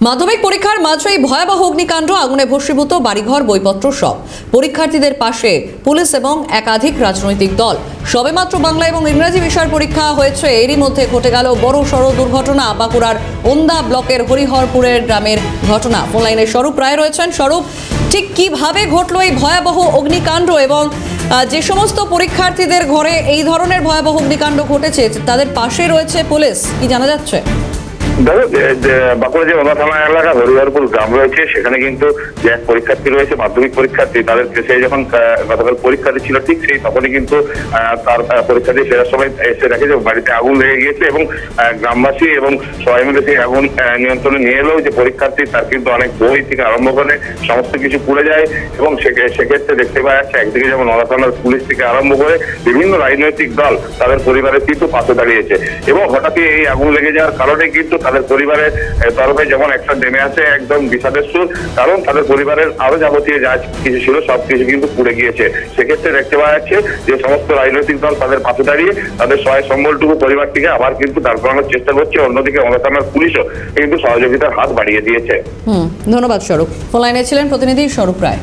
মাধ্যমিক পরীক্ষার মাঝেই ভয়াবহ অগ্নিকাণ্ড, আগুনে ভস্মীভূত বাড়িঘর, বইপত্র সব। পরীক্ষার্থীদের পাশে পুলিশ এবং একাধিক রাজনৈতিক দল। সবেমাত্র বাংলা এবং ইংরেজি বিষয়ের পরীক্ষা হয়েছে, এরই মধ্যে ঘটে গেল বড় সড় দুর্ঘটনা। বাঁকুড়ার ওন্দা ব্লকের হরিহরপুরের গ্রামের ঘটনা। ফোন লাইনে স্বরূপ রায় রয়েছেন। স্বরূপ, ঠিক কিভাবে ঘটলো এই ভয়াবহ অগ্নিকাণ্ড এবং যে সমস্ত পরীক্ষার্থীদের ঘরে এই ধরনের ভয়াবহ অগ্নিকাণ্ড ঘটেছে তাদের পাশে রয়েছে পুলিশ, কি জানা যাচ্ছে? দেখো, বাঁকুড়া যে ওনা থানা এলাকা হরিহরপুর গ্রাম রয়েছে, সেখানে কিন্তু যে এক পরীক্ষার্থী রয়েছে, মাধ্যমিক পরীক্ষার্থী, তাদের সে যখন গতকাল পরীক্ষা দিচ্ছিল ঠিক সেই তখনই কিন্তু তার পরীক্ষা দিয়ে ফেরার সময় এসে দেখে যে বাড়িতে আগুন লেগে গিয়েছে এবং গ্রামবাসী এবং সবাই মিলে সেই আগুন নিয়ন্ত্রণে নিয়ে এলেও যে পরীক্ষার্থী তার কিন্তু অনেক বই থেকে আরম্ভ করে সমস্ত কিছু পুড়ে যায়। এবং সেক্ষেত্রে দেখতে পাওয়া যাচ্ছে একদিকে যেমন ওনা থানার পুলিশ থেকে আরম্ভ করে বিভিন্ন রাজনৈতিক দল তাদের পরিবারের কিন্তু পাশে দাঁড়িয়েছে এবং হঠাৎই এই আগুন লেগে যাওয়ার কারণে কিন্তু তাদের পরিবারের তরফে যেমন একটা নেমে আসে একদম বিষাদের সুর, কারণ তাদের পরিবারের আরো যাবতীয় যা কিছু ছিল সবকিছু কিন্তু পুড়ে গিয়েছে। সেক্ষেত্রে দেখতে পাওয়া যাচ্ছে যে সমস্ত রাজনৈতিক দল তাদের পাশে দাঁড়িয়ে তাদের সহায় সম্বলটুকু পরিবারটিকে আবার কিন্তু দাঁড় করানোর চেষ্টা করছে। অন্যদিকে ওনা থানার পুলিশও কিন্তু সহযোগিতার হাত বাড়িয়ে দিয়েছে। ধন্যবাদ স্বরূপ। ফোন লাইনে ছিলেন প্রতিনিধি স্বরূপ রায়।